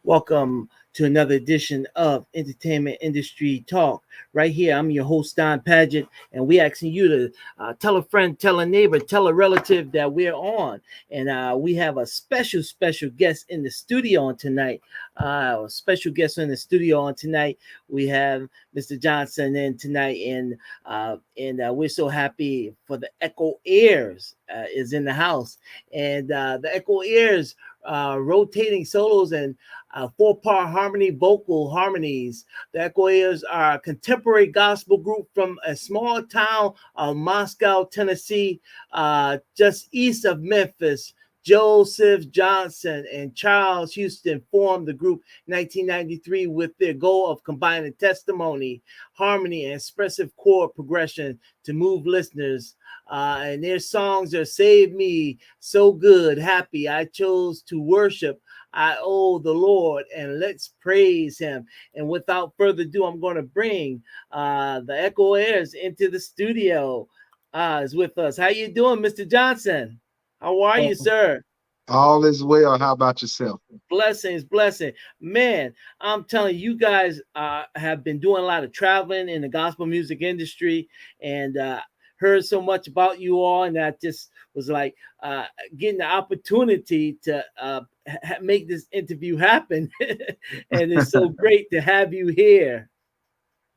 Welcome to another edition of Entertainment Industry Talk. Right here, I'm your host, Don Paget, and we're asking you to tell a friend, tell a neighbor, tell a relative that we're on. And we have a special guest in the studio on tonight. A special guest in the studio on tonight. We have Mr. Johnson in tonight, and we're so happy for the Echoaires is in the house. And the Echoaires rotating solos and four-part harmony vocal harmonies. The Echoaires are a contemporary gospel group from a small town of Moscow, Tennessee, just east of Memphis. Joseph Johnson and Charles Houston formed the group in 1993 with their goal of combining testimony, harmony, and expressive chord progression to move listeners. And their songs are Save Me, So Good, Happy, I Chose to Worship, I Owe the Lord, and Let's Praise Him. And without further ado, I'm going to bring the Echoaires into the studio. Is with us. How you doing, Mr. Johnson? How are you, sir? All is well. How about yourself? Blessings. Man, I'm telling you, guys have been doing a lot of traveling in the gospel music industry, and heard so much about you all, and I just was like getting the opportunity to make this interview happen. And it's so great to have you here.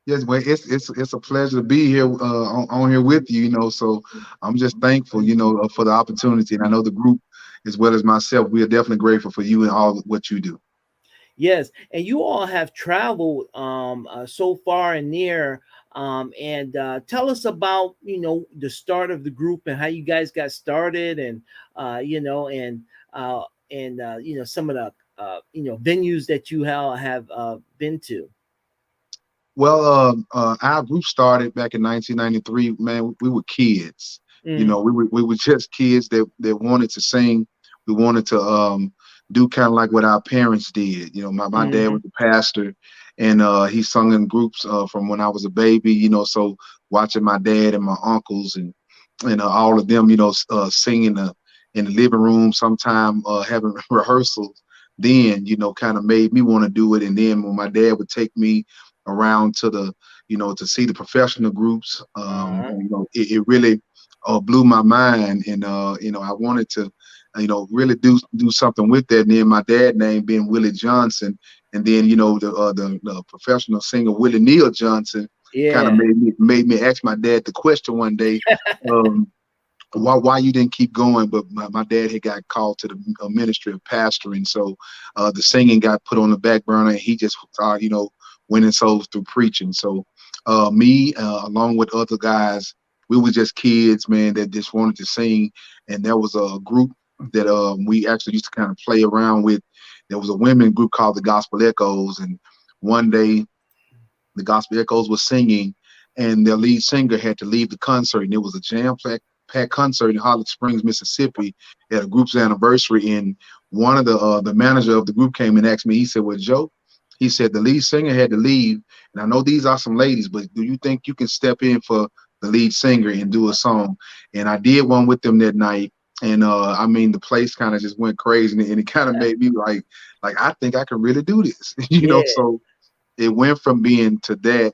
Yes, well, it's a pleasure to be here on here with you. So I'm just thankful, for the opportunity, and I know the group as well as myself. We are definitely grateful for you and all what you do. Yes, and you all have traveled so far and near. And tell us about the start of the group and how you guys got started, and some of the venues that you have been to. Well, our group started back in 1993. Man, we were kids. We were just kids that wanted to sing. We wanted to do kind of like what our parents did. My dad was a pastor, and he sung in groups from when I was a baby. So watching my dad and my uncles and all of them, singing in the living room, sometime having rehearsals. Then kind of made me want to do it. And then when my dad would take me around to the to see the professional groups, it really blew my mind, and I wanted to really do something with that. And then my dad name being Willie Johnson, and then the professional singer Willie Neal Johnson kind of made me ask my dad the question one day, why you didn't keep going. But my dad had got called to the ministry of pastoring, so the singing got put on the back burner, and he just winning souls through preaching. So me along with other guys, we were just kids, man, that just wanted to sing. And there was a group that we actually used to kind of play around with. There was a women group called the Gospel Echoes, and one day the Gospel Echoes was singing, and their lead singer had to leave the concert, and it was a jam-packed concert in Holly Springs, Mississippi, at a group's anniversary. And one of the manager of the group came and asked me. He said, "Well, Joe," he said, "the lead singer had to leave, and I know these are some ladies, but do you think you can step in for the lead singer and do a song?" And I did one with them that night. And I mean, the place kind of just went crazy, and it kind of made me like I think I can really do this, So it went from being to that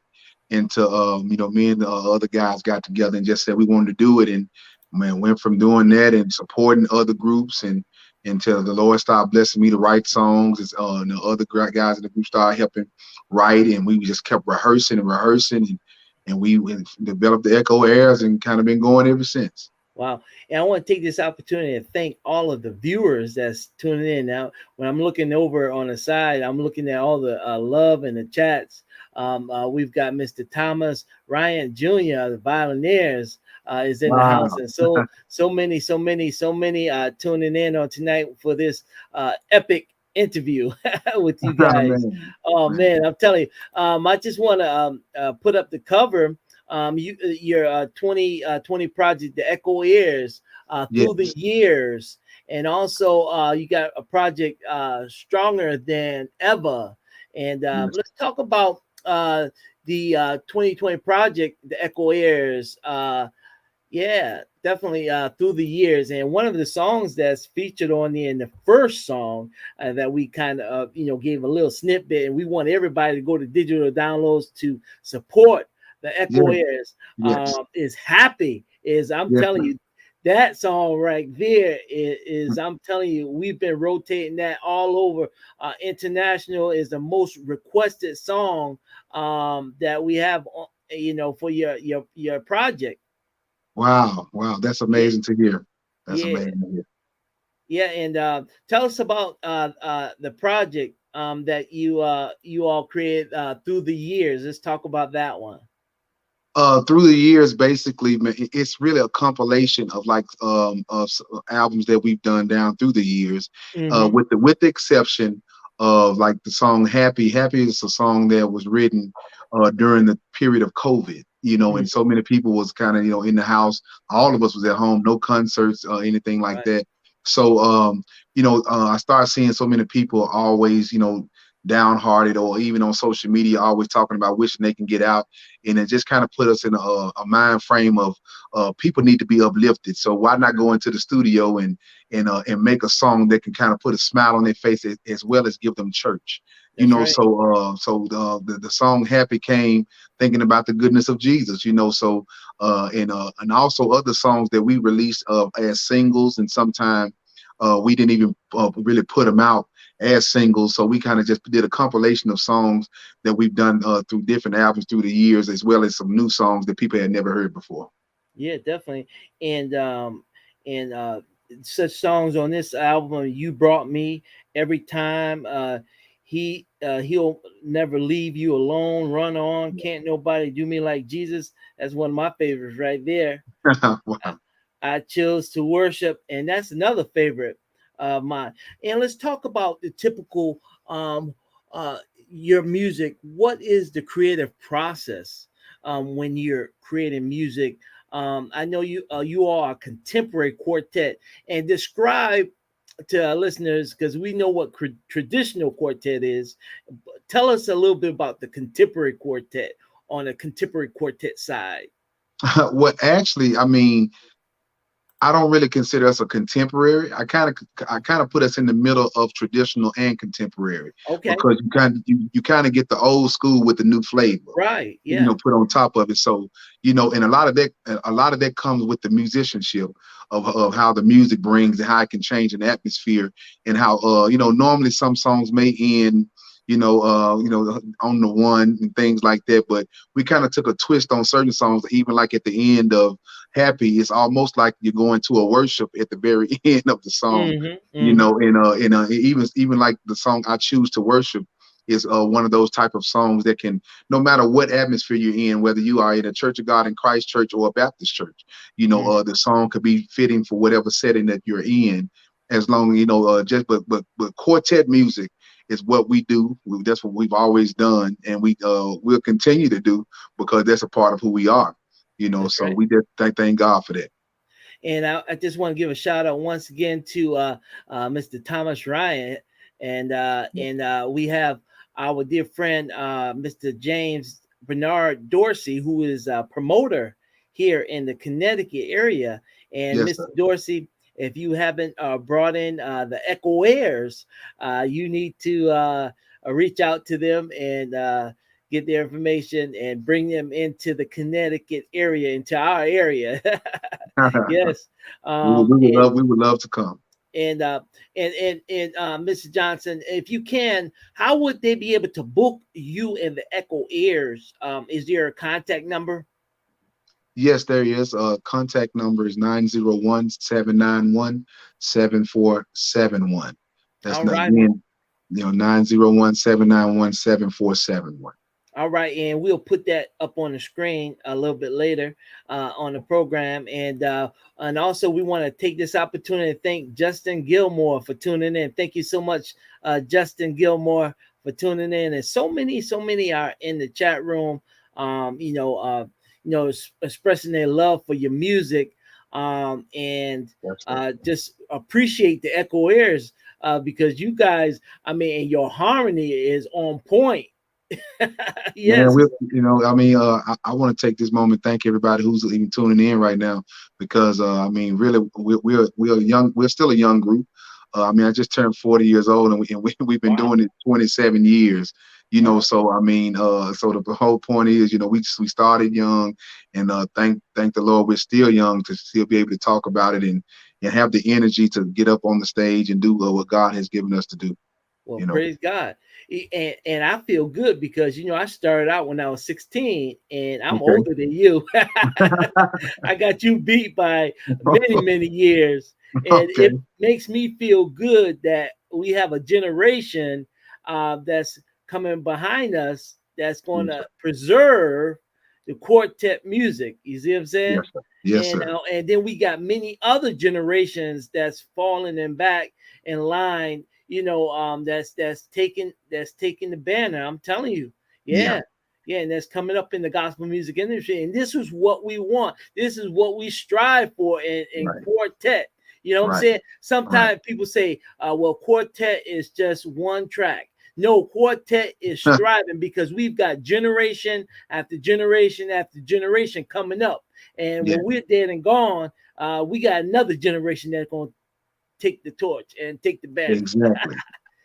into me and the other guys got together and just said we wanted to do it, and man, went from doing that and supporting other groups and until the Lord started blessing me to write songs, and the other guys in the group started helping write, and we just kept rehearsing, and we developed the Echoaires and kind of been going ever since. Wow. And I want to take this opportunity to thank all of the viewers that's tuning in. Now, when I'm looking over on the side, I'm looking at all the love in the chats. We've got Mr. Thomas Ryan Jr., the Violinaires, is in the house. And so many tuning in on tonight for this epic interview with you guys. Oh, man, I'm telling you. I just want to put up the cover. Your 2020 project, the Echoaires, through the Yes. years, and also you got a project stronger than ever. And Yes. let's talk about the 2020 project, the Echoaires. Yeah, definitely through the years. And one of the songs that's featured on the in the first song that we kind of gave a little snippet, and we want everybody to go to digital downloads to support the Yes. Echoairs. Yes. Is happy is I'm Yes. telling you. That song right there is I'm telling you, we've been rotating that all over. International is the most requested song that we have, for your project. Wow. Wow. That's Yeah, amazing to hear. That's yeah, amazing to hear. yeah. And tell us about the project that you all created through the years. Let's talk about that one. Through the years, basically, man, it's really a compilation of like albums that we've done down through the years, Mm-hmm. with the exception of like the song "Happy." "Happy" is a song that was written during the period of COVID. And Mm-hmm. so many people was kind of in the house. All of us was at home, no concerts, anything like Right. that. So I started seeing so many people always downhearted, or even on social media always talking about wishing they can get out, and it just kind of put us in a mind frame of people need to be uplifted. So why not go into the studio and make a song that can kind of put a smile on their face, as well as give them church. That's right. The song "Happy" came thinking about the goodness of Jesus. And also other songs that we released as singles, and sometimes we didn't even really put them out as singles. So we kind of just did a compilation of songs that we've done through different albums through the years, as well as some new songs that people had never heard before. Yeah, definitely. And such songs on this album, "You Brought Me," "Every Time," he'll never leave you alone, "Run On," "Can't Nobody Do Me Like Jesus." That's one of my favorites right there. I, Wow. I chose to worship, and that's another favorite of mine. And let's talk about the typical uh, your music. What is the creative process when you're creating music? I know you are a contemporary quartet, and describe to our listeners, because we know what traditional quartet is. Tell us a little bit about the contemporary quartet on a contemporary quartet side. Well, actually, I mean, I don't really consider us a contemporary. I kind of put us in the middle of traditional and contemporary, Okay, because you kind of get the old school with the new flavor, right, yeah. put on top of it. So, and a lot of that comes with the musicianship of how the music brings, and how it can change an atmosphere, and how normally some songs may end on the one and things like that. But we kind of took a twist on certain songs, even like at the end of "Happy," it's almost like you're going to a worship at the very end of the song. Mm-hmm, mm-hmm, And even like the song "I Choose to Worship" is one of those type of songs that can, no matter what atmosphere you're in, whether you are in a Church of God in Christ church or a Baptist church, mm-hmm. the song could be fitting for whatever setting that you're in, as long just but quartet music is what we do. That's what we've always done, and we'll continue to do, because that's a part of who we are. That's So right. we just thank God for that. And I just want to give a shout out once again to Mr. Thomas Ryan, and we have our dear friend Mr. James Bernard Dorsey, who is a promoter here in the Connecticut area. And Yes, sir. Mr. Dorsey, if you haven't brought in the Echoaires, you need to reach out to them and get their information and bring them into the Connecticut area, into our area. Yes. we would, Um, we would and love we would love to come. and uh, and Mr. Johnson, if you can, how would they be able to book you and the Echo Ears? Is there a contact number? Yes, there is. Contact number is 901-791-7471. That's All not, right. again, 901-791-7471. All right, and we'll put that up on the screen a little bit later on the program, and also we want to take this opportunity to thank Justin Gilmore for tuning in. Thank you so much, Justin Gilmore, for tuning in, and so many are in the chat room, expressing their love for your music. And That's right. just appreciate the Echoaires because you guys, I mean, and your harmony is on point. Man, Yes. I mean, I want to take this moment, thank everybody who's even tuning in right now, because I mean, really, we're young, we're still a young group. I mean, I just turned 40 years old, and we've been Wow. doing it 27 years. Wow. So I mean, so the whole point is, we started young, and thank the Lord, we're still young to still be able to talk about it and have the energy to get up on the stage and do what God has given us to do. Well, You know. praise God. And I feel good because, I started out when I was 16 and I'm Okay. older than you. I got you beat by many, many years. And Okay. it makes me feel good that we have a generation that's coming behind us that's going Yes, to sir. preserve the quartet music. You see what I'm saying? Yes, sir. Yes, sir. And then we got many other generations that's falling in back in line, that's taking the banner. I'm telling you, Yeah. yeah, yeah, and that's coming up in the gospel music industry. And this is what we want. This is what we strive for in Right. quartet. You know what I'm Right. saying? Right. Sometimes people say, well, quartet is just one track. No, quartet is striving because we've got generation after generation after generation coming up. And Yeah. when we're dead and gone, we got another generation that's going to take the torch and take the banner. Exactly.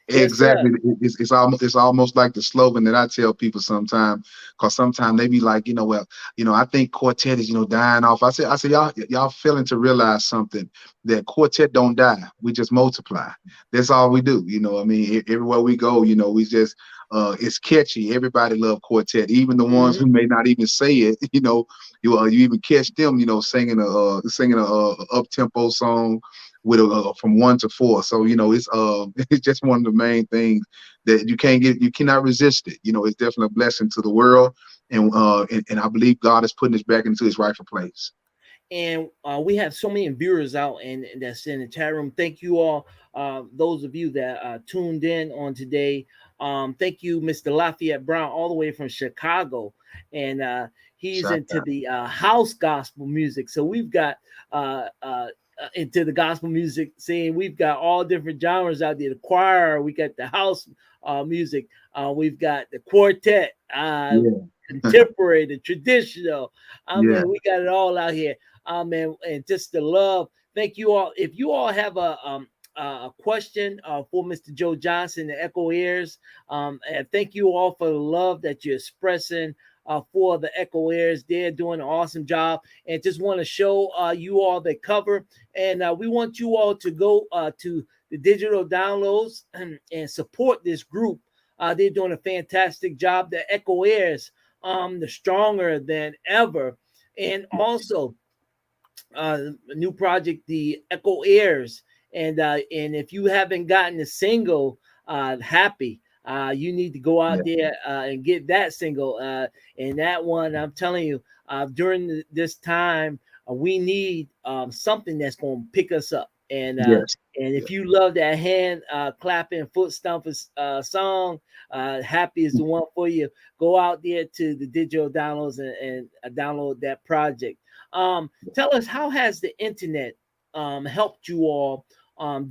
Yes, sir. Exactly. It's almost like the slogan that I tell people sometimes, because sometimes they be like, well, I think quartet is, dying off. I say, y'all failing to realize something, that quartet don't die. We just multiply. That's all we do. I mean, everywhere we go, we just it's catchy. Everybody love quartet, even the ones Hmm. who may not even say it. You even catch them, singing a up tempo song with from 1 to 4. So it's it's just one of the main things that you cannot resist it. It's definitely a blessing to the world, and I believe God is putting us back into His rightful place. And we have so many viewers out and that's in the chat room. Thank you all, those of you that tuned in on today. Thank you, Mr. Lafayette Brown, all the way from Chicago, and he's Shout into out. the house gospel music. So we've got into the gospel music scene. We've got all different genres out there. The choir, we got the house music, we've got the quartet, Yeah, contemporary, the traditional. I yeah, mean, we got it all out here. And just the love. Thank you all. If you all have a question for Mr. Joe Johnson, the Echoaires, and thank you all for the love that you're expressing for the Echoaires. They're doing an awesome job, and just want to show you all the cover. And we want you all to go to the digital downloads and support this group. They're doing a fantastic job. The Echoaires, the stronger than ever, and also a new project, the Echoaires. And if you haven't gotten the single, Happy, you need to go out yeah, there and get that single. And that one, I'm telling you, during this time, we need something that's going to pick us up. yes, And yeah, if you love that hand clapping, foot stomping song, Happy is the one for you. Go out there to the digital downloads and download that project. Tell us, how has the internet helped you all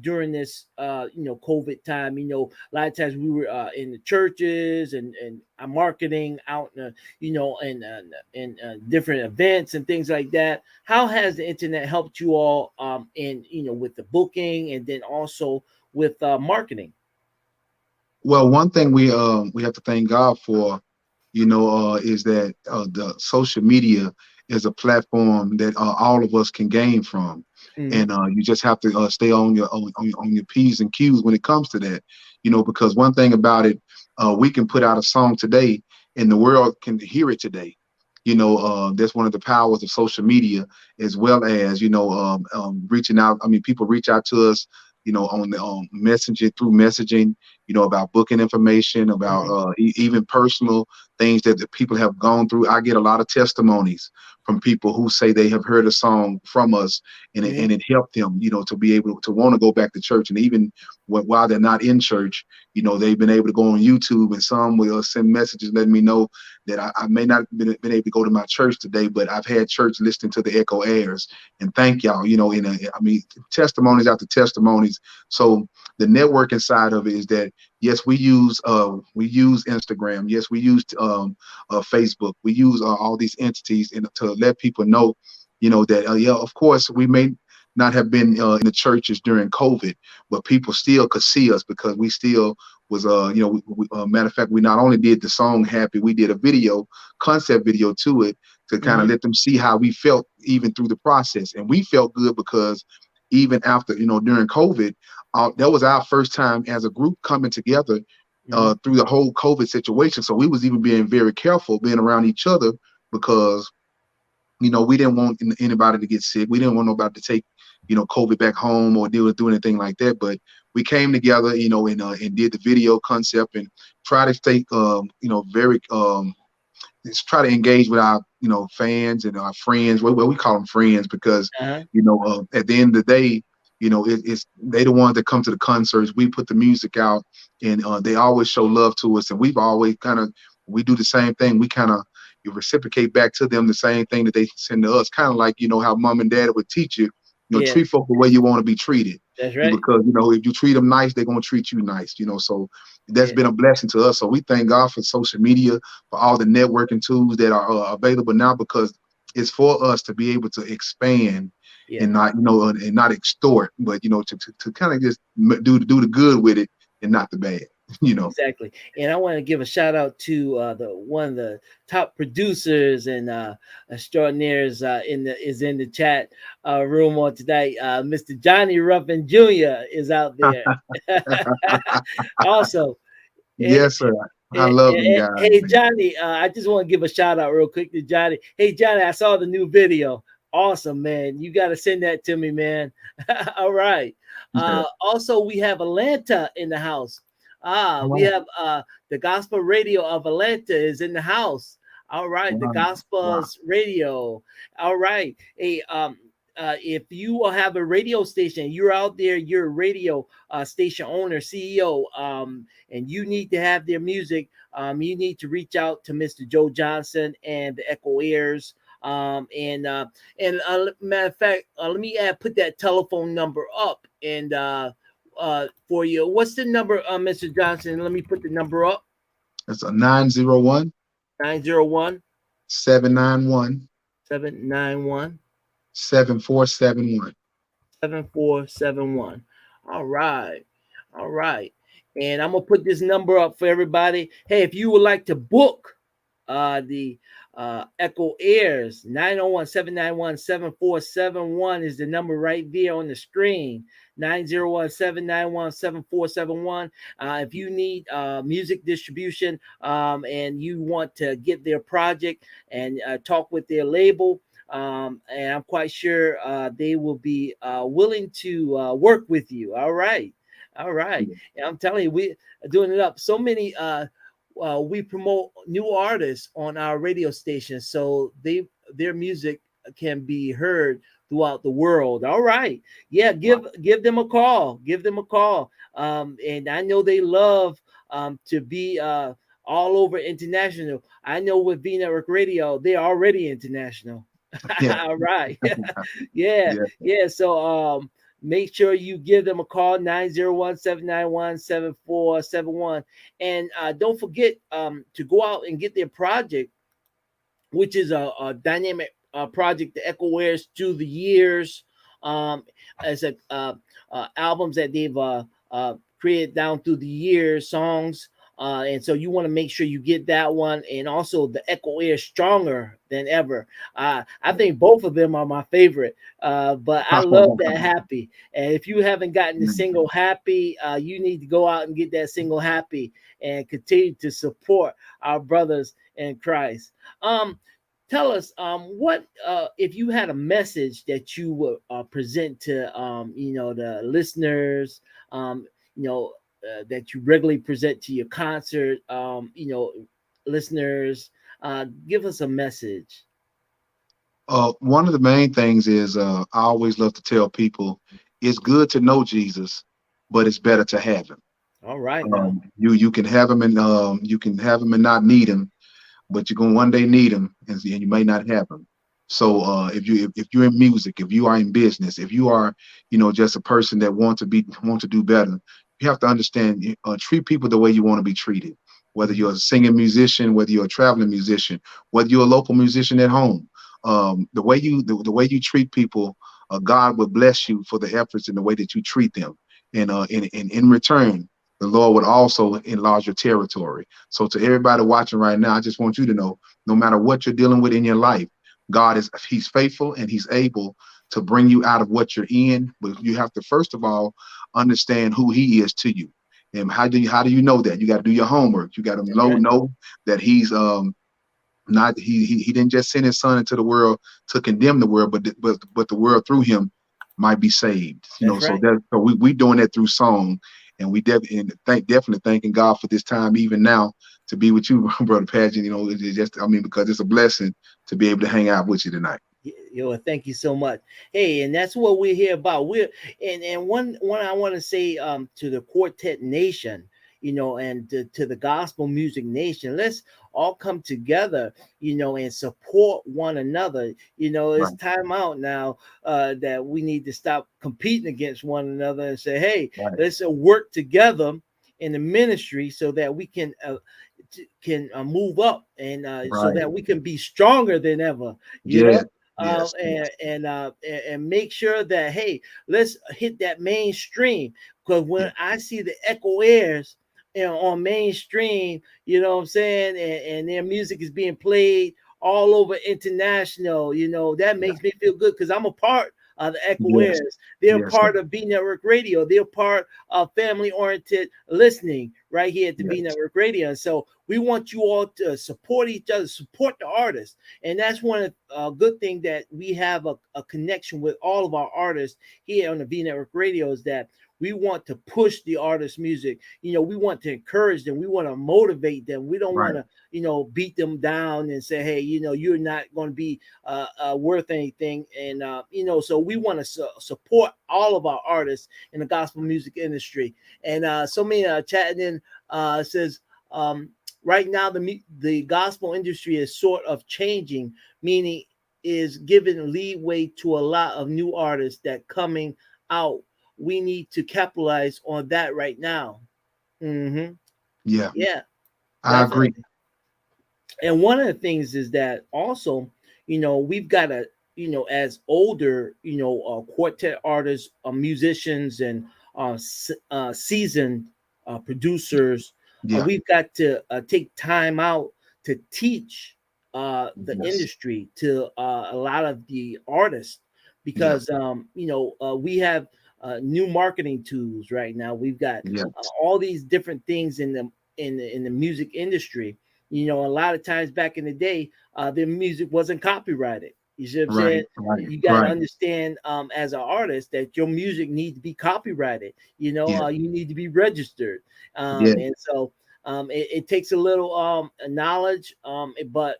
during this COVID time? A lot of times we were in the churches and marketing out in different events and things like that. How has the internet helped you all in with the booking and then also with marketing? Well, one thing we have to thank God for, is that the social media is a platform that all of us can gain from, Hmm. and you just have to stay on your p's and q's when it comes to that, because one thing about it, we can put out a song today, and the world can hear it today. That's one of the powers of social media, as well as reaching out. I mean, people reach out to us, on the messaging through messaging, about booking information, about Hmm. even personal things that the people have gone through. I get a lot of testimonies from people who say they have heard a song from us, and Mm-hmm. it helped them, to be able to want to go back to church. And even while they're not in church, they've been able to go on YouTube, and some will send messages letting me know that I may not been able to go to my church today, but I've had church listening to the Echoaires, and thank y'all. I mean, testimonies after testimonies. So the networking side of it is that yes, we use Instagram, yes, we use Facebook, we use all these entities, and to let people know, that yeah, of course, we may not have been in the churches during COVID, but people still could see us because we still was matter of fact, we not only did the song Happy, we did a video, concept video to it, to kind of Mm-hmm. let them see how we felt even through the process. And we felt good because even after, during COVID, that was our first time as a group coming together Mm-hmm. through the whole COVID situation. So we was even being very careful being around each other because we didn't want anybody to get sick. We didn't want nobody to take, COVID back home or do anything like that. But we came together, and did the video concept and try to stay, very, just try to engage with our, fans and our friends. Well, we call them friends because, Uh-huh. at the end of the day, it's they the ones that come to the concerts. We put the music out, and they always show love to us. And we've always we do the same thing. We kind of you reciprocate back to them the same thing that they send to us. Kind of like how mom and dad would teach you, Yeah, treat folk the way you want to be treated. that's right. Because if you treat them nice, they're gonna treat you nice. So that's Yeah, been a blessing to us. So we thank God for social media, for all the networking tools that are available now, because it's for us to be able to expand yeah. and not and not extort, but to kind of just do the good with it and not the bad. you know. Exactly. And I want to give a shout out to the one of the top producers and extraordinaires is in the chat room on tonight. Mr. Johnny Ruffin Jr. is out there. Also, eh, Yes, sir. I love them guys, hey man. Johnny, I just want to give a shout out real quick to Johnny. Hey Johnny, I saw the new video. Awesome, man. You got to send that to me, man. All right. Yeah. Also, we have Atlanta in the house. We Wow. have the Gospel Radio of Atlanta is in the house. All right, the Wow. Wow. Gospels Radio. All right. Hey, if you have a radio station, you're out there, you're a radio station owner, CEO, and you need to have their music, you need to reach out to Mr. Joe Johnson and the Echoaires. Matter of fact, let me put that telephone number up and for you. What's the number, Mr. Johnson? Let me put the number up. It's a 901 901 791 791 7471. 7471. All right. All right. And I'm gonna put this number up for everybody. Hey, if you would like to book the Echoaires, 901-791-7471 is the number right there on the screen. 901-791-7471. If you need music distribution and you want to get their project and talk with their label, and I'm quite sure they will be willing to work with you. All right. All right. And I'm telling you, we are doing it up. So many we promote new artists on our radio station, so their music can be heard throughout the world. All right, yeah, Wow. give them a call. Give them a call. And I know they love to be all over international. I know with V Network Radio, they're already international. Yeah. All right, yeah, Yeah. yeah. So make sure you give them a call 901-791-7471. And don't forget to go out and get their project, which is a dynamic project, the Echoaires through the years, um, as a albums that they've created down through the years, songs. And so you want to make sure you get that one, and also the Echo Air Stronger Than Ever. I think both of them are my favorite, but I love that Happy. And if you haven't gotten the single Happy, you need to go out and get that single Happy and continue to support our brothers in Christ. Tell us what if you had a message that you would present to the listeners, that you regularly present to your concert, listeners. Give us a message. One of the main things is I always love to tell people it's good to know Jesus, but it's better to have him. All right now. You can have him and you can have him and not need him, but you're gonna one day need them, and you may not have them. So if you're in music, if you are in business, if you are, just a person that want to do better, you have to understand, treat people the way you want to be treated. Whether Mhm. you're a singing musician, whether you're a traveling musician, whether you're a local musician at home, the way you treat people, God will bless you for the efforts and the way that you treat them, and in return, the Lord would also enlarge your territory. So to everybody watching right now, I just want you to know, no matter what you're dealing with in your life, He's faithful and He's able to bring you out of what you're in. But you have to first of all understand who He is to you. And how do you know that? You got to do your homework. You got to That's right. know that He's not he didn't just send His Son into the world to condemn the world, but the world through Him might be saved. That's So right. that so we doing that through song, and we definitely thanking God for this time, even now, to be with you, brother Pageant. It's just, I mean, because it's a blessing to be able to hang out with you tonight. Yo, thank you so much. Hey, and that's what we're here about. And one I want to say to the Quartet Nation, and to the gospel music nation, let's all come together, and support one another. It's Right, time out now that we need to stop competing against one another and say, hey, right, let's work together in the ministry so that we can move up and so right. that we can be stronger than ever. You Yes, know, yes, yes, and make sure that, hey, let's hit that mainstream, because when yes, I see the Echoaires, on mainstream, what I'm saying, and their music is being played all over international, that yeah, makes me feel good because I'm a part of the yes, Echoaires. They're yes, sir. part of B Network Radio. They're part of family oriented listening right here at the B Yes, Network Radio. And so we want you all to support each other, support the artists. And that's one of good thing that we have a connection with all of our artists here on the V Network Radio, is that we want to push the artist music. We want to encourage them. We want to motivate them. We don't want right. to, beat them down and say, hey, you're not going to be worth anything. And, so we want to support all of our artists in the gospel music industry. And so many chatting in says, right now the gospel industry is sort of changing, meaning is giving leeway to a lot of new artists that coming out. We need to capitalize on that right now. Hmm. Yeah, Yeah, I agree. definitely. And one of the things is that also, we've got to, as older, quartet artists, musicians, and seasoned producers, Yeah, we've got to take time out to teach the yes, industry to a lot of the artists, yeah, because we have new marketing tools right now. We've got yes, all these different things in the music industry. A lot of times back in the day, their music wasn't copyrighted. You see what I'm right, saying? right, You got to right. understand, as an artist, that your music needs to be copyrighted. Yeah, You need to be registered, yeah, and so it takes a little knowledge, but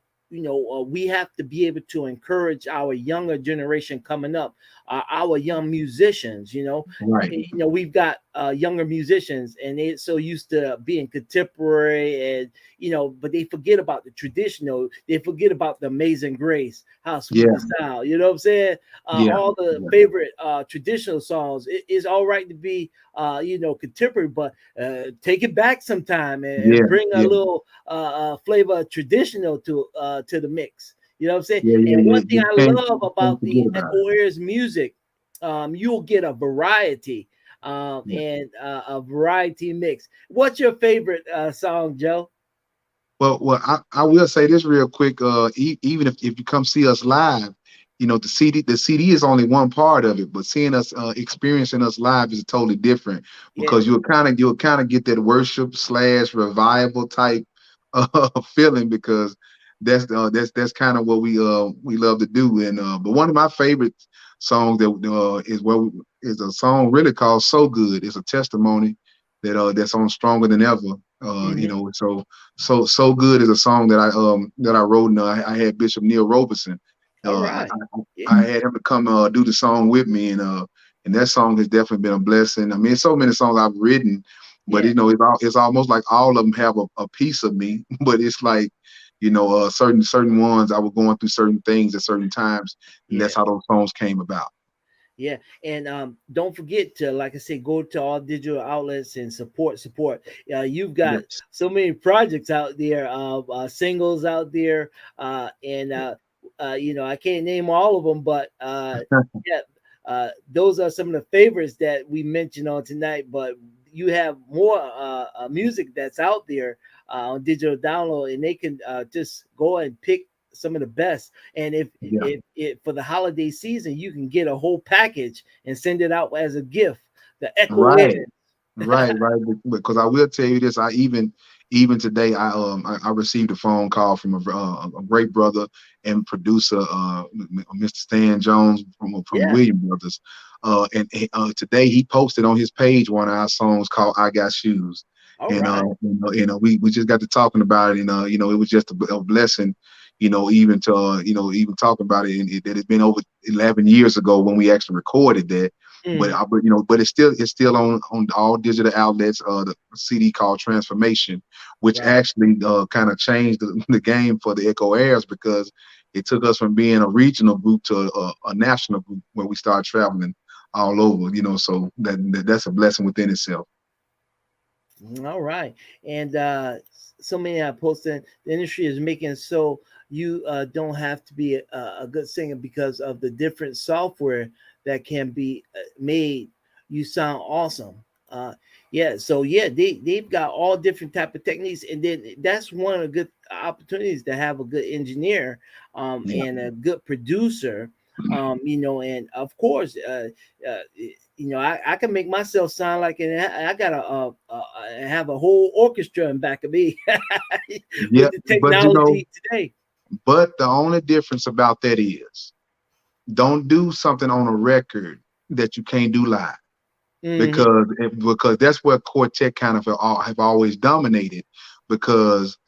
we have to be able to encourage our younger generation coming up, our young musicians. right. We've got younger musicians, and they're so used to being contemporary, and but they forget about the traditional. They forget about the Amazing Grace, How Sweet Yeah, the Sound. You know what I'm saying? yeah, All the yeah, favorite traditional songs. It's all right to be contemporary, but take it back sometime, and yeah, bring a yeah, little flavor of traditional to the mix. You know what I'm saying? yeah, yeah, And yeah. one thing I love You can't about forget the about it. Echo Airs music, you'll get a variety, Yeah. and a variety mix. What's your favorite song, Joe? Well, I will say this real quick. Even if you come see us live, the CD is only one part of it, but seeing us, experiencing us live is totally different, Yeah. because you'll kind of get that worship slash revival type feeling, because that's kind of what we love to do. And but one of my favorite songs that is a song really called "So Good." It's a testimony that's on Stronger Than Ever. Hmm. So good is a song that I wrote, and I had Bishop Neil Robeson All I, right. Yeah. I had him to come do the song with me, and that song has definitely been a blessing. I mean, so many songs I've written, but Yeah. it's almost like all of them have a piece of me. But it's like, certain ones I was going through certain things at certain times, and that's Yeah. how those songs came about. Yeah, and don't forget to, like I said, go to all digital outlets and support. You've got Yes, so many projects out there, singles out there, and I can't name all of them, but yeah, those are some of the favorites that we mentioned on tonight. But you have more music that's out there on digital download, and they can just go and pick some of the best. And yeah. if for the holiday season, you can get a whole package and send it out as a gift. The Right. Echoaires. Right. Because I will tell you this, even today, I received a phone call from a great brother and producer, Mr. Stan Jones from Yeah. William Brothers, and today he posted on his page one of our songs called "I Got Shoes," All and right. we just got to talking about it, and it was just a blessing, even to even talking about it, and that it's been over 11 years ago when we actually recorded that, Mm, but it's still on all digital outlets. The CD called Transformation, which right. actually kind of changed the game for the Echo Airs, because it took us from being a regional group to a national group where we started traveling all over. So that's a blessing within itself. All right. And so many are posting the industry is making so you don't have to be a good singer because of the different software that can be made. You sound awesome. Uh, yeah. So yeah, they've got all different type of techniques, and then that's one of the good opportunities to have a good engineer Yeah, and a good producer. And of course, I can make myself sound like I got have a whole orchestra in back of me yeah, with the but technology today. the only difference about that is, don't do something on a record that you can't do live, Hmm. because that's where quartet kind of have always dominated. Because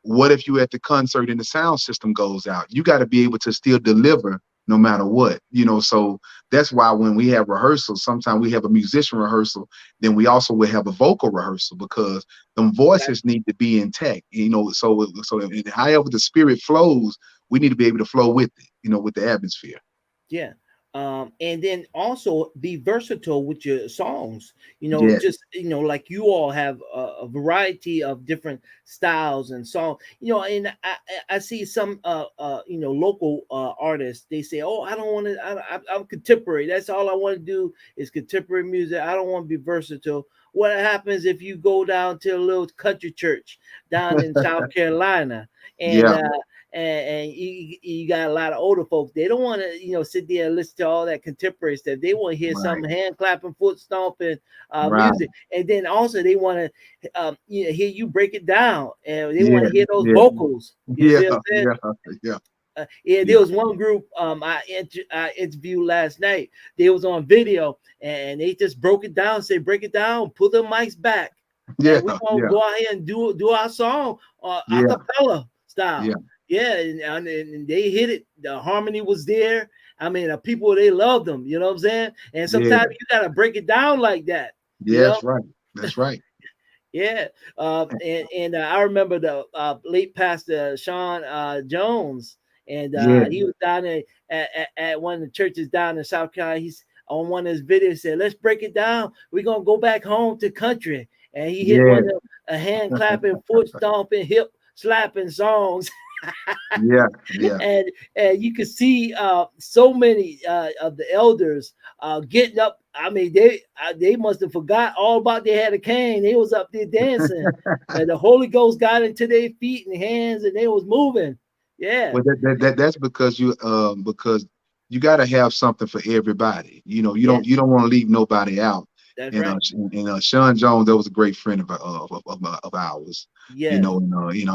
what if you at the concert and the sound system goes out? You got to be able to still deliver no matter what. So that's why when we have rehearsals, sometimes we have a musician rehearsal, then we also will have a vocal rehearsal, because them Right. voices need to be intact. So however the spirit flows, we need to be able to flow with it, with the atmosphere. Yeah. And then also be versatile with your songs. Yes. Just like you all have a variety of different styles and songs. And I see some local artists. They say, "Oh, I don't want to. I'm contemporary. That's all I want to do is contemporary music. I don't want to be versatile." What happens if you go down to a little country church down in South Carolina and Yeah. you got a lot of older folks. They don't want to, sit there and listen to all that contemporary stuff. They want to hear Right. some hand clapping, foot stomping Right. music, and then also they want to, hear you break it down, and they want Yeah. to hear those Yeah. vocals. You Yeah. see what I'm saying? Yeah. Yeah. Yeah, there Yeah. was one group I interviewed last night. They was on video, and they just broke it down. Say, break it down, pull the mics back, Yeah. and we're gonna Yeah. go out here and do our song a Yeah. cappella Yeah. style. Yeah, and they hit it. The harmony was there. I mean, the people, they loved them. You know what I'm saying? And sometimes Yeah. you gotta break it down like that. You Yeah. know? That's right. That's right. Yeah. And I remember the late pastor Sean Jones, and Yeah. he was down there at one of the churches down in South Carolina. He's on one of his videos said, "Let's break it down. We're gonna go back home to country." And he hit one Yeah. of them a hand clapping, foot stomping, hip slapping songs. Yeah. Yeah. And you could see so many of the elders getting up. I mean, they must have forgot all about they had a cane. They was up there dancing, and the Holy Ghost got into their feet and hands, and they was moving. Yeah, Well, that's because you got to have something for everybody. You yeah, don't want to leave nobody out. that's And right. Sean Jones, that was a great friend of ours. Yes, I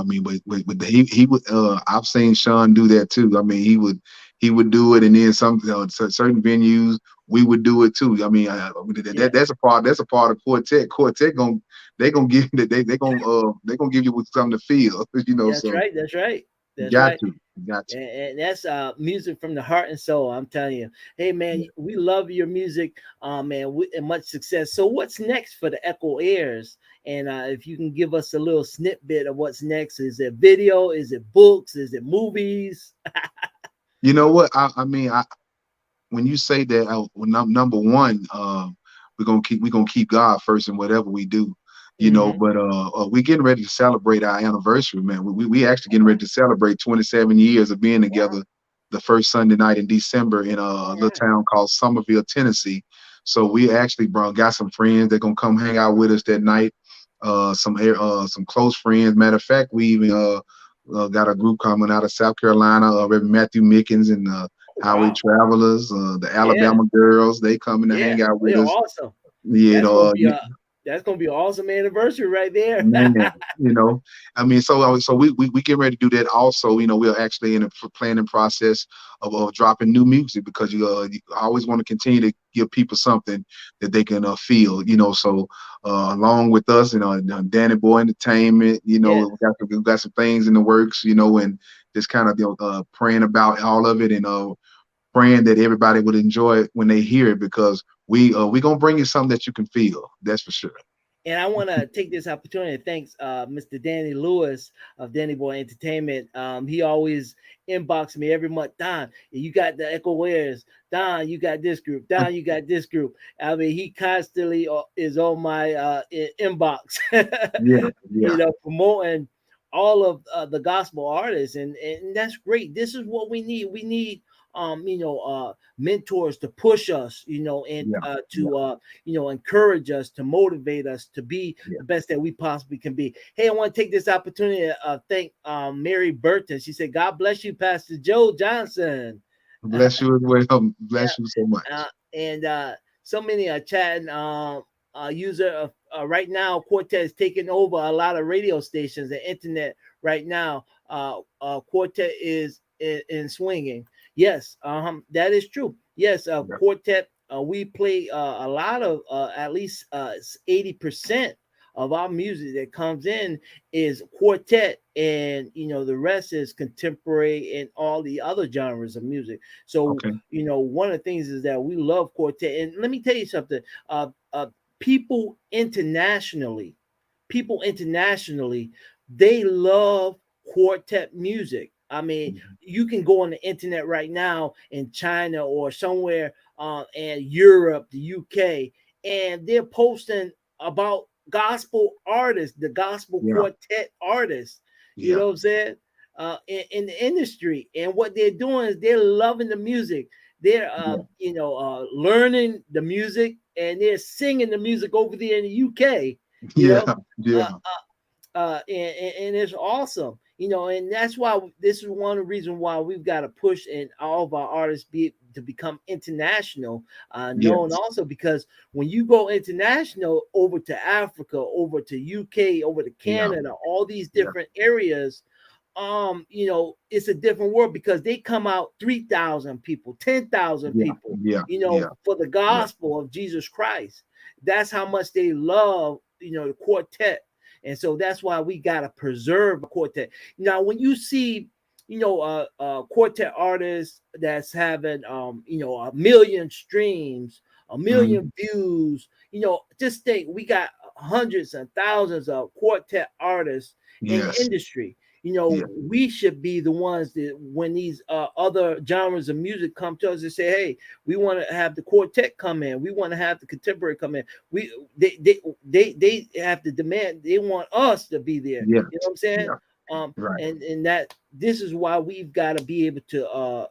mean, he would. I've seen Sean do that too. I mean, he would do it, and then some certain venues we would do it too. I mean, yeah, that's a part of quartet. Quartet they gonna give they gonna give you something to feel. that's So right. That's right. you That's got right. to. Gotcha. And that's music from the heart and soul. I'm telling you. Hey man, Yeah. we love your music, man, and much success. So what's next for the Echoaires? And if you can give us a little snippet of what's next, is it video? Is it books? Is it movies? You know what? I mean, when you say that, number one, we're gonna keep God first in whatever we do, Hmm. But we getting ready to celebrate our anniversary, man. We actually getting ready to celebrate 27 years of being Wow. together. The first Sunday night in December in a All little right. town called Somerville, Tennessee. So we actually got some friends that gonna come hang out with us that night. Some close friends. Matter of fact, we even got a group coming out of South Carolina, Reverend Matthew Mickens and Highway Wow. Travelers, the Yeah. Alabama Girls. They coming to Yeah. hang out Oh, with yeah. us. Awesome. You That's gonna know, be a that's gonna be an awesome anniversary right there. Man, you know, I mean, so we get ready to do that. Also, we're actually in a planning process of dropping new music because you always want to continue to give people something that they can feel. So along with us, Danny Boy Entertainment, Yes. we got some things in the works, and just kind of praying about all of it and praying that everybody would enjoy it when they hear it because we gonna bring you something that you can feel. That's for sure. And I want to take this opportunity to thank Mr. Danny Lewis of Danny Boy Entertainment. He always inbox me every month. Don, you got the Echoaires. Don, you got this group. Don, you got this group. I mean, he constantly is on my inbox, Yeah, yeah, promoting all of the gospel artists, and that's great. This is what we need. We need mentors to push us, and yeah, yeah, to encourage us, to motivate us to be yeah. the best that we possibly can be. Hey, I want to take this opportunity to thank Mary Burton. She said, God bless you, Pastor Joe Johnson. Bless you as well. Yeah. Bless you so much. And so many chatting user of right now. Quartet is taking over a lot of radio stations and internet right now. Quartet is in swinging. Yes, that is true. Yes, Yeah, Quartet. We play a lot of at least 80% of our music that comes in is quartet, and the rest is contemporary and all the other genres of music. So okay. one of the things is that we love quartet. And let me tell you something. People internationally, people internationally, they love quartet music. I mean, Mhm. you can go on the internet right now in China or somewhere in Europe, the UK, and they're posting about gospel artists, the gospel Yeah, quartet artists. You yeah, know what I'm saying? In the industry, and what they're doing is they're loving the music. They're yeah, learning the music, and they're singing the music over there in the UK. You yeah, know, uh, yeah, and it's awesome. And that's why this is one of the reasons why we've got to push and all of our artists be to become international, known yes, also because when you go international over to Africa, over to UK, over to yeah, Canada, all these yeah, different areas, it's a different world because they come out 3,000 people, 10,000 yeah, people, yeah, yeah, for the yeah, gospel of Jesus Christ. That's how much they love, the quartet. And so that's why we got to preserve a quartet. Now, when you see, quartet artists that's having, a million streams, a mhm, million views, just think we got hundreds and thousands of quartet artists in the yes, industry. yeah, We should be the ones that when these other genres of music come to us and say, hey, we want to have the quartet come in, we want to have the contemporary come in. We they have to demand, they want us to be there. yes, You know what I'm saying? yeah, right, And that this is why we've got to be able to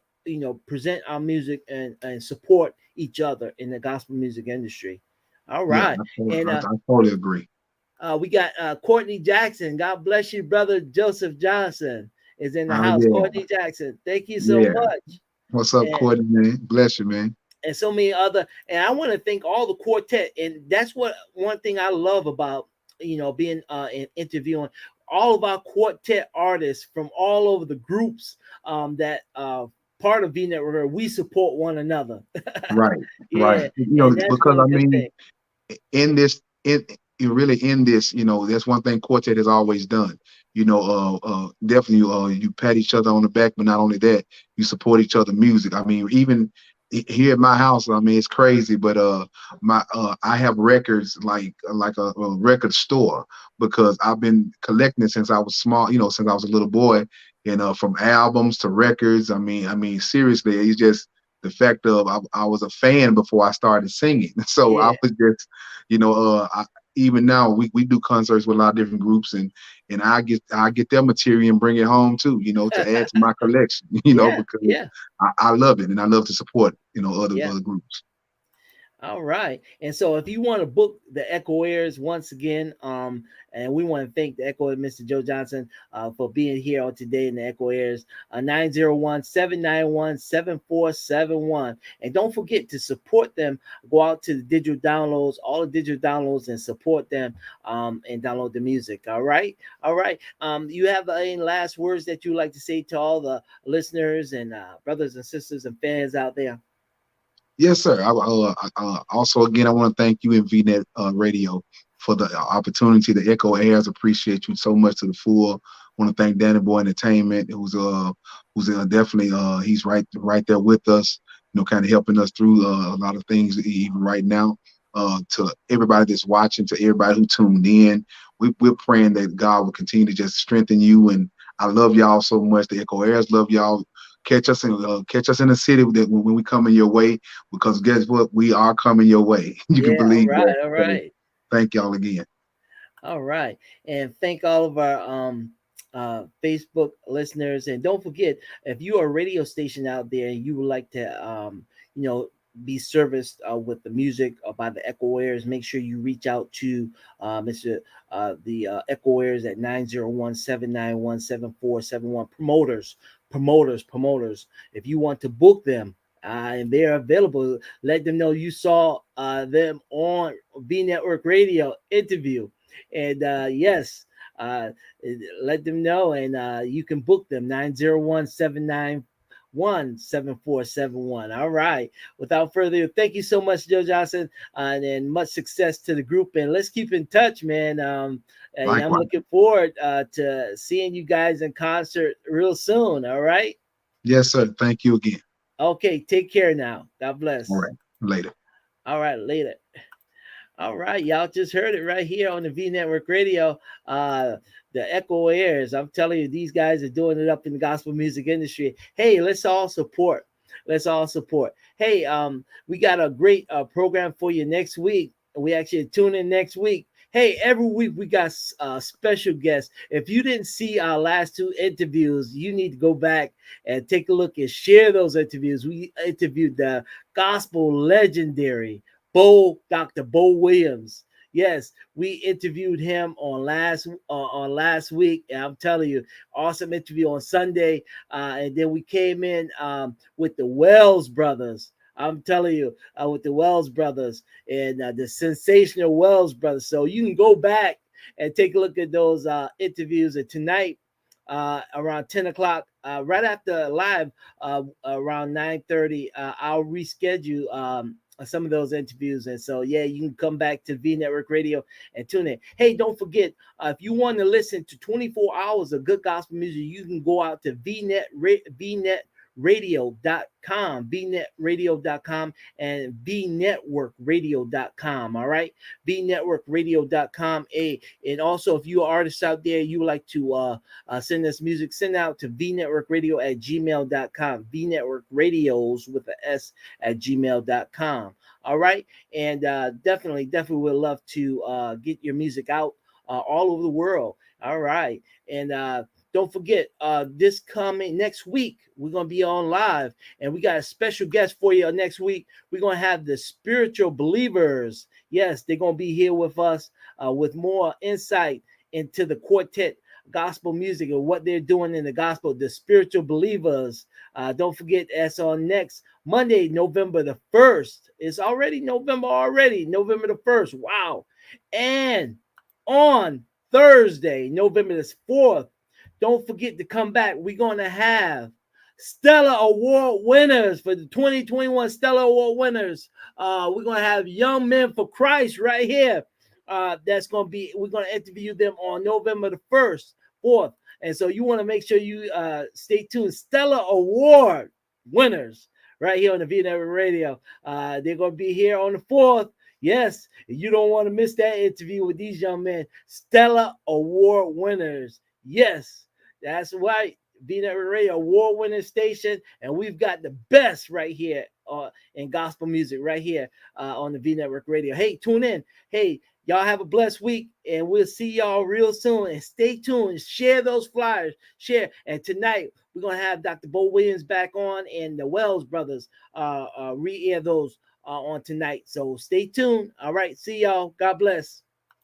present our music and support each other in the gospel music industry. All yeah. right. And I totally agree. we got Courtney Jackson. God bless you, brother Joseph Johnson is in the house. Yeah, Courtney Jackson, thank you so yeah. much. What's up, And, Courtney, man? Bless you, man. and so many other. And I want to thank all the quartet. And that's what one thing I love about being in interviewing all of our quartet artists from all over the groups that part of V Network. We support one another. Right, right. Yeah, and that's Because one I good mean, thing. in this, in you really in this, that's one thing Quartet has always done. definitely you pat each other on the back, but not only that, you support each other music. I mean, even here at my house, I mean, it's crazy, but my I have records like a record store because I've been collecting since I was small, since I was a little boy, and from albums to records. I mean, seriously, it's just the fact of I was a fan before I started singing, so I Yeah. was just, even now we do concerts with a lot of different groups, and I get their material and bring it home too, to add to my collection, Yeah. because Yeah. I love it and I love to support, other Yeah. other groups. All right. And so if you want to book the Echoaires once again, and we want to thank the Echo Mr. Joe Johnson for being here on today in the Echoaires, 901-791-7471. And don't forget to support them. Go out to the digital downloads, all the digital downloads, and support them and download the music. All right. All right. You have any last words that you like to say to all the listeners and brothers and sisters and fans out there? Yes, sir. Also, again, I want to thank you and VNet Radio for the opportunity. The Echo Airs appreciate you so much to the full. Want to thank Danny Boy Entertainment, who's definitely he's right there with us, kind of helping us through a lot of things even right now. To everybody that's watching, to everybody who tuned in, we're praying that God will continue to just strengthen you. And I love y'all so much. The Echo Airs love y'all. Catch us in the city that when we coming your way, because guess what? We are coming your way. You can Yeah. All believe that. right. All So right. thank y'all again. All right. And thank all of our Facebook listeners. And don't forget, if you are a radio station out there and you would like to, you know, be serviced with the music by the Echoaires, make sure you reach out to Mr. The Echoaires at 901-791-7471. Promoters. If you want to book them, and they're available, let them know you saw them on V Network Radio interview, and yes, uh, let them know, and you can book them 901-791-7471. All right. Without further ado, thank you so much, Joe Johnson, and much success to the group. And let's keep in touch, man. I'm Likewise. looking forward to seeing you guys in concert real soon. All right. Yes, sir. Thank you again. Okay. Take care now. God All bless. right. Later. All right. Later. All right, y'all just heard it right here on the V Network Radio. The Echo Airs. I'm telling you, these guys are doing it up in the gospel music industry. Hey, let's all support. Let's all support. Hey, we got a great program for you next week. We actually tune in next week. Hey, every week we got special guests. If you didn't see our last two interviews, you need to go back and take a look and share those interviews. We interviewed the gospel legendary Dr. Bo Williams. Yes, we interviewed him on last week, and I'm telling you, awesome interview on Sunday. And then we came in with the Wells brothers. I'm telling you, with the Wells brothers and the sensational Wells brothers. So you can go back and take a look at those interviews. And tonight, around 10 o'clock, right after live, around 9:30, I'll reschedule some of those interviews. And so, yeah, you can come back to V Network Radio and tune in. Hey, don't forget, if you want to listen to 24 hours of good gospel music, you can go out to vnetradio.com and vnetworkradio.com. All right, vnetworkradio.com. And also, if you are artists out there, you would like to send us music, send out to vnetworkradio at gmail.com. vnetworkradios with an S at gmail.com. All right. And definitely would love to get your music out all over the world. All right. And don't forget, this coming next week, we're going to be on live, and we got a special guest for you next week. We're going to have the spiritual believers. Yes, they're going to be here with us with more insight into the quartet gospel music and what they're doing in the gospel, the spiritual believers. Don't forget, that's on next Monday, November the 1st. It's already November the 1st. Wow. And on Thursday, November the 4th, don't forget to come back. We're going to have Stellar Award winners for the 2021 Stellar Award winners. We're going to have Young Men for Christ right here. We're going to interview them on November the 1st 4th. And so you want to make sure you stay tuned. Stellar Award winners right here on the V Network Radio. They're going to be here on the 4th. Yes, you don't want to miss that interview with these young men. Stellar Award winners. Yes, that's right. V Network Radio, award-winning station, and we've got the best right here in gospel music right here on the V Network Radio. Hey, tune in. Hey, y'all have a blessed week, and we'll see y'all real soon. And stay tuned. Share those flyers. Share. And tonight, we're going to have Dr. Bo Williams back on, and the Wells brothers re-air those on tonight. So stay tuned. All right. See y'all. God bless.